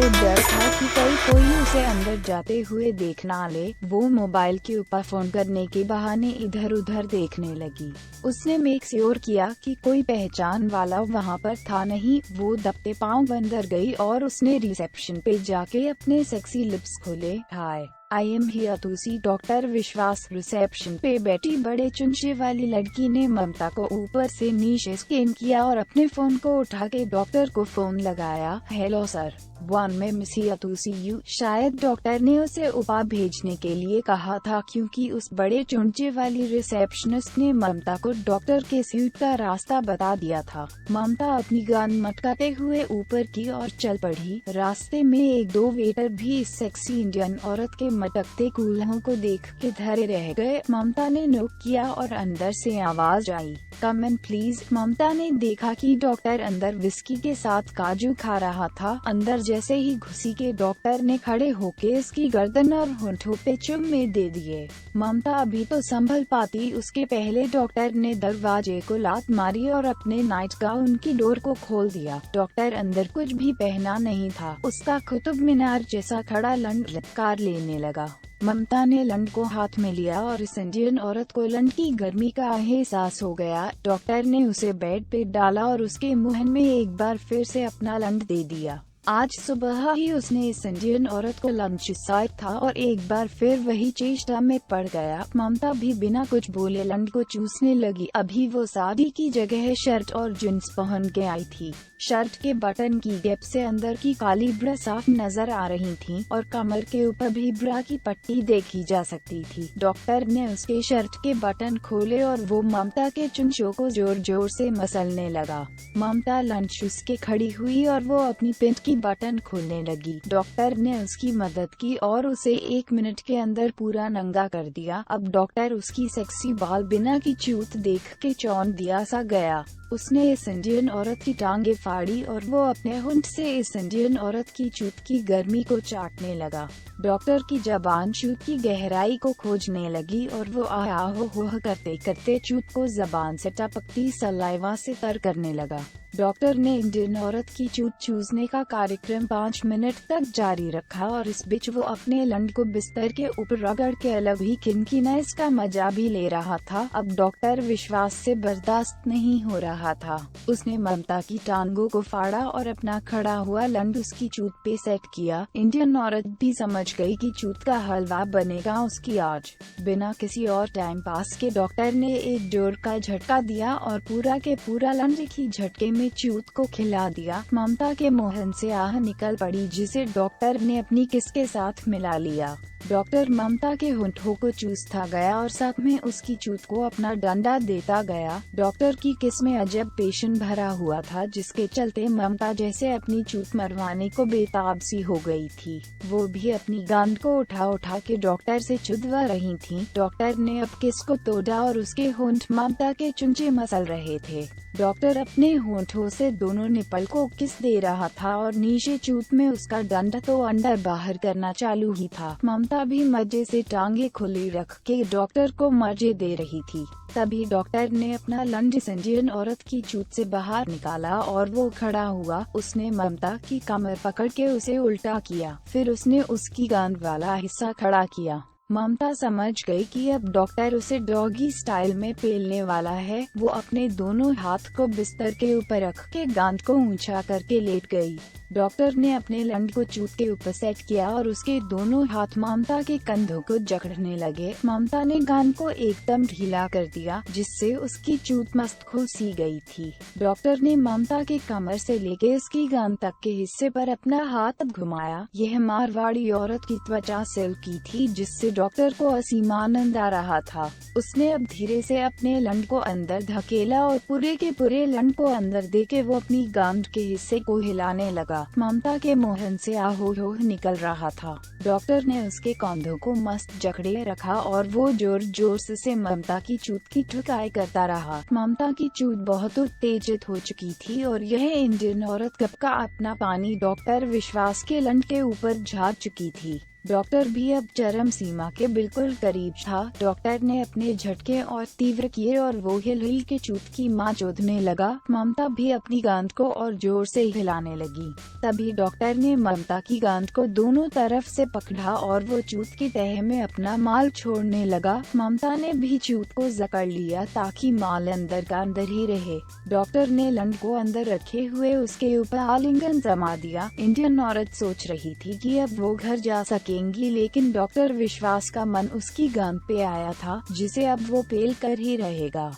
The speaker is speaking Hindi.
डर था कि कहीं कोई उसे अंदर जाते हुए देख ना ले। वो मोबाइल के ऊपर फोन करने के बहाने इधर उधर देखने लगी। उसने मेक श्योर किया कि कोई पहचान वाला वहाँ पर था नहीं। वो दबते पांव अंदर गई और उसने रिसेप्शन पे जाके अपने सेक्सी लिप्स खोले। Hi, I am here to see doctor Vishwas. Reception पे बैठी बड़े चुंचे वाली लड़की ने ममता को ऊपर से नीचे स्कैन किया और अपने फोन को उठा के डॉक्टर को फोन लगाया। Hello sir, one man is here to see you. शायद डॉक्टर ने उसे उपा भेजने के लिए कहा था, क्योंकि उस बड़े चुंचे वाली रिसेप्शनिस्ट ने ममता को डॉक्टर के सूट का रास्ता बता दिया था। ममता अपनी गान मटकाते हुए ऊपर की ओर चल पड़ी। रास्ते में एक दो वेटर भी इस सेक्सी इंडियन औरत के मटकते कूल्हों को देख के धरे रह गए। ममता ने नोक किया और अंदर से आवाज आई, कम इन प्लीज। ममता ने देखा कि डॉक्टर अंदर विस्की के साथ काजू खा रहा था। अंदर जैसे ही घुसी के डॉक्टर ने खड़े होके इसकी गर्दन और होंठों पे चुम्मे दे दिए। ममता अभी तो संभल पाती, उसके पहले डॉक्टर ने दरवाजे को लात मारी और अपने नाइट गाउन की डोर को खोल दिया। डॉक्टर अंदर कुछ भी पहना नहीं था। उसका कुतुब मीनार जैसा खड़ा लंड लटकार लेने लगा। ममता ने लंड को हाथ में लिया और इस इंडियन औरत को लंड की गर्मी का एहसास हो गया। डॉक्टर ने उसे बेड पे डाला और उसके मुंह में एक बार फिर से अपना लंड दे दिया। आज सुबह ही उसने इस इंडियन औरत को लंच साइड था और एक बार फिर वही चेष्टा में पड़ गया। ममता भी बिना कुछ बोले लंड को चूसने लगी। अभी वो शादी की जगह शर्ट और जींस पहन के आई थी। शर्ट के बटन की गैप से अंदर की काली ब्रा साफ नजर आ रही थी और कमर के ऊपर भी ब्रा की पट्टी देखी जा सकती थी। डॉक्टर ने उसके शर्ट के बटन खोले और वो ममता के चुंचों को जोर जोर से मसलने लगा। ममता लंच चूस के खड़ी हुई और वो अपनी पेंट की बटन खोलने लगी। डॉक्टर ने उसकी मदद की और उसे 1 मिनट के अंदर पूरा नंगा कर दिया। अब डॉक्टर उसकी सेक्सी बाल बिना की चूत देख के चौंक दिया सा गया। उसने इस इंडियन औरत की टांगे फाड़ी और वो अपने होंठ से इस इंडियन औरत की चूत की गर्मी को चाटने लगा। डॉक्टर की जबान चूत की गहराई को खोजने लगी और वो आह हो करते करते चूत को जबान से टपकती सलाइवा से तर करने लगा। डॉक्टर ने इंडियन औरत की चूत चूसने का कार्यक्रम 5 मिनट तक जारी रखा और इस बीच वो अपने लंड को बिस्तर के ऊपर रगड़ के अलग ही किनकिनेस का मजा भी ले रहा था। अब डॉक्टर विश्वास से बर्दाश्त नहीं हो रहा था। उसने ममता की टांगों को फाड़ा और अपना खड़ा हुआ लंड उसकी चूत पे सेट किया। इंडियन औरत भी समझ गई कि चूत का हलवा बनेगा उसकी आज। बिना किसी और टाइम पास के डॉक्टर ने एक जोर का झटका दिया और पूरा के पूरा लंड की झटके में चूत को खिला दिया। ममता के मुंह से आह निकल पड़ी, जिसे डॉक्टर ने अपनी किस के साथ मिला लिया। डॉक्टर ममता के होंठों को चूसता गया और साथ में उसकी चूत को अपना डंडा देता गया। डॉक्टर की किस में अजब पेशन भरा हुआ था, जिसके चलते ममता जैसे अपनी चूत मरवाने को बेताब सी हो गई थी। वो भी अपनी गांड को उठा उठा के डॉक्टर से चुदवा रही थी। डॉक्टर ने अब किस को तोड़ा और उसके होंठ ममता के चुंचे मसल रहे थे। डॉक्टर अपने होंठों से दोनों निपल को किस दे रहा था और नीचे चूत में उसका डंडा तो अंदर बाहर करना चालू ही था। ममता भी मजे से टांगे खुली रख के डॉक्टर को मजे दे रही थी। तभी डॉक्टर ने अपना लंड इंडियन औरत की चूत से बाहर निकाला और वो खड़ा हुआ। उसने ममता की कमर पकड़ के उसे उल्टा किया। फिर उसने उसकी गांड वाला हिस्सा खड़ा किया। ममता समझ गई कि अब डॉक्टर उसे डॉगी स्टाइल में पेलने वाला है। वो अपने दोनों हाथ को बिस्तर के ऊपर रख के गांड को ऊंचा करके लेट गई। डॉक्टर ने अपने लंड को चूत के ऊपर सेट किया और उसके दोनों हाथ ममता के कंधों को जकड़ने लगे। ममता ने गांड को एकदम ढीला कर दिया, जिससे उसकी चूत मस्त खुल सी गई थी। डॉक्टर ने ममता के कमर से लेके उसकी गांड तक के हिस्से पर अपना हाथ घुमाया। यह मारवाड़ी औरत की त्वचा सिल्की थी, जिससे डॉक्टर को असीम आनंद आ रहा था। उसने अब धीरे से अपने लंड को अंदर धकेला और पूरे के पूरे लंड को अंदर देके वो अपनी गांड के हिस्से को हिलाने लगा। ममता के मुंह से आहो निकल रहा था। डॉक्टर ने उसके कंधों को मस्त जकड़े रखा और वो जोर जोर से ममता की चूत की ठुकाई करता रहा। ममता की चूत बहुत उत्तेजित हो चुकी थी और यह इंडियन औरत कब का अपना पानी डॉक्टर विश्वास के लंड के ऊपर झाड़ चुकी थी। डॉक्टर भी अब चरम सीमा के बिल्कुल करीब था। डॉक्टर ने अपने झटके और तीव्र किए और वो हिल हिल के चूत की मां चोदने लगा। ममता भी अपनी गांड को और जोर से हिलाने लगी। तभी डॉक्टर ने ममता की गांड को दोनों तरफ से पकड़ा और वो चूत की तह में अपना माल छोड़ने लगा। ममता ने भी चूत को जकड़ लिया ताकि माल अंदर का अंदर ही रहे। डॉक्टर ने लंड को अंदर रखे हुए उसके ऊपर आलिंगन जमा दिया। इंडियन औरत सोच रही थी कि अब वो घर जा सकेंगी, लेकिन डॉक्टर विश्वास का मन उसकी गांड पे आया था, जिसे अब वो पेल कर ही रहेगा।